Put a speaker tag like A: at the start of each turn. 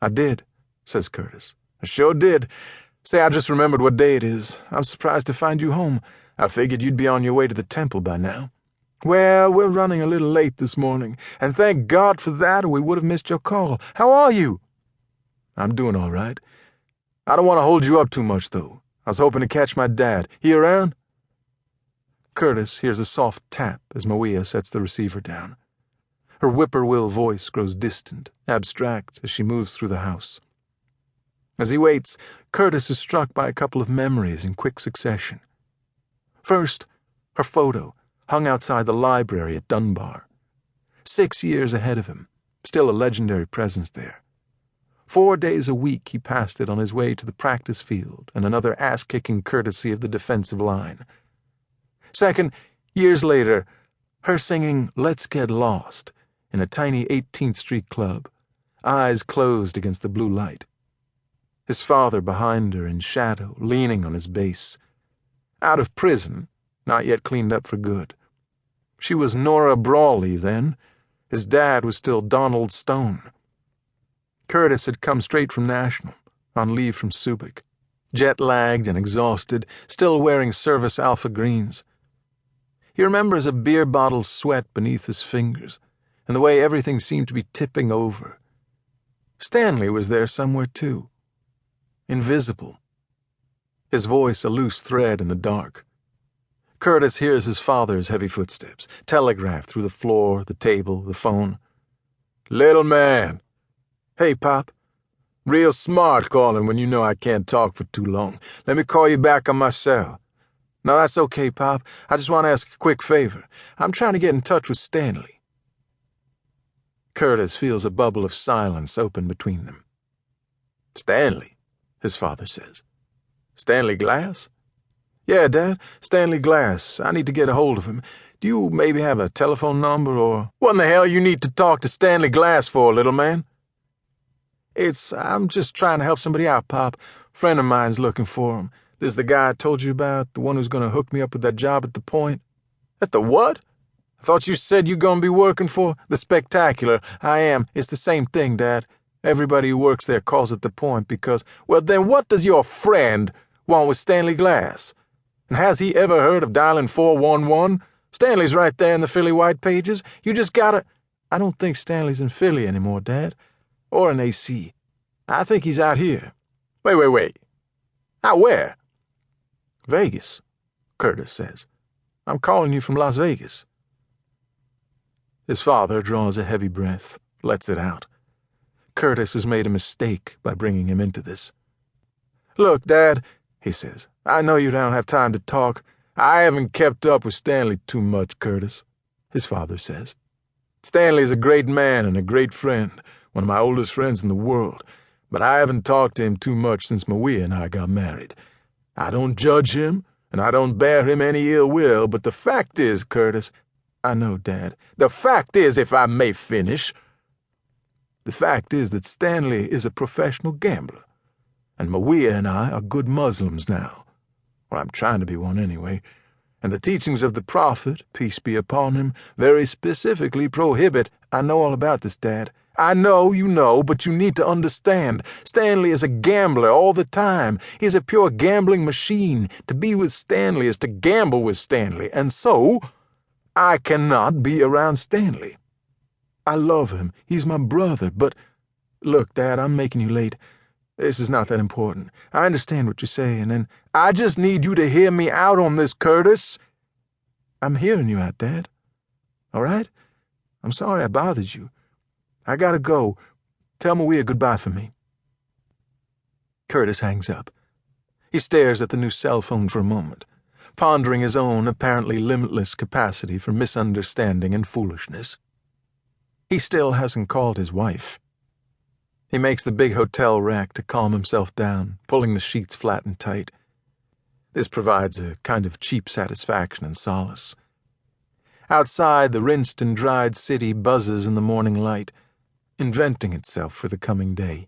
A: "I did," says Curtis. "I sure did. Say, I just remembered what day it is. I'm surprised to find you home. I figured you'd be on your way to the temple by now." "Well, we're running a little late this morning, and thank God for that, or we would have missed your call. How are you?" "I'm doing all right. I don't want to hold you up too much, though. I was hoping to catch my dad. He around?" Curtis hears a soft tap as Maria sets the receiver down. Her whippoorwill voice grows distant, abstract, as she moves through the house. As he waits, Curtis is struck by a couple of memories in quick succession. First, her photo, hung outside the library at Dunbar. 6 years ahead of him, still a legendary presence there. 4 days a week he passed it on his way to the practice field and another ass-kicking courtesy of the defensive line. Second, years later, her singing "Let's Get Lost" in a tiny 18th Street club, eyes closed against the blue light. His father behind her in shadow, leaning on his bass. Out of prison, not yet cleaned up for good. She was Nora Brawley then. His dad was still Donald Stone. Curtis had come straight from National, on leave from Subic, jet-lagged and exhausted, still wearing service alpha greens. He remembers a beer bottle's sweat beneath his fingers, and the way everything seemed to be tipping over. Stanley was there somewhere, too. Invisible. His voice a loose thread in the dark. Curtis hears his father's heavy footsteps, telegraphed through the floor, the table, the phone. "Little man." "Hey, Pop." "Real smart calling when you know I can't talk for too long. Let me call you back on my cell." "No, that's okay, Pop. I just want to ask a quick favor. I'm trying to get in touch with Stanley." Curtis feels a bubble of silence open between them. "Stanley," his father says. "Stanley Glass?" "Yeah, Dad, Stanley Glass. I need to get a hold of him. Do you maybe have a telephone number or—" "What in the hell you need to talk to Stanley Glass for, little man?" I'm just trying to help somebody out, Pop. Friend of mine's looking for him. This is the guy I told you about, the one who's going to hook me up with that job at the Point." "At the what? I thought you said you're going to be working for the Spectacular." "I am. It's the same thing, Dad. Everybody who works there calls it the Point because—" "Well, then what does your friend want with Stanley Glass? And has he ever heard of dialing 411? Stanley's right there in the Philly White Pages. You just gotta—" "I don't think Stanley's in Philly anymore, Dad. Or in AC. I think he's out here." Wait. Out where?" "Vegas," Curtis says. "I'm calling you from Las Vegas." His father draws a heavy breath, lets it out. Curtis has made a mistake by bringing him into this. "Look, Dad," he says, "I know you don't have time to talk." "I haven't kept up with Stanley too much, Curtis," his father says. "Stanley's a great man and a great friend, one of my oldest friends in the world, but I haven't talked to him too much since Maria and I got married. I don't judge him, and I don't bear him any ill will, but the fact is, Curtis—" "I know, Dad." "The fact is, if I may finish, the fact is that Stanley is a professional gambler, and Maria and I are good Muslims now. Or I'm trying to be one anyway. And the teachings of the Prophet, peace be upon him, very specifically prohibit—" "I know all about this, Dad." "I know you know, but you need to understand. Stanley is a gambler all the time. He's a pure gambling machine. To be with Stanley is to gamble with Stanley, and so I cannot be around Stanley. I love him. He's my brother, but— Look, Dad, I'm making you late. This is not that important. I understand what you're saying, and I just need you to hear me out on this, Curtis." "I'm hearing you out, Dad. All right? I'm sorry I bothered you. I gotta go. Tell Maria goodbye for me." Curtis hangs up. He stares at the new cell phone for a moment, pondering his own apparently limitless capacity for misunderstanding and foolishness. He still hasn't called his wife. He makes the big hotel rack to calm himself down, pulling the sheets flat and tight. This provides a kind of cheap satisfaction and solace. Outside, the rinsed and dried city buzzes in the morning light, inventing itself for the coming day.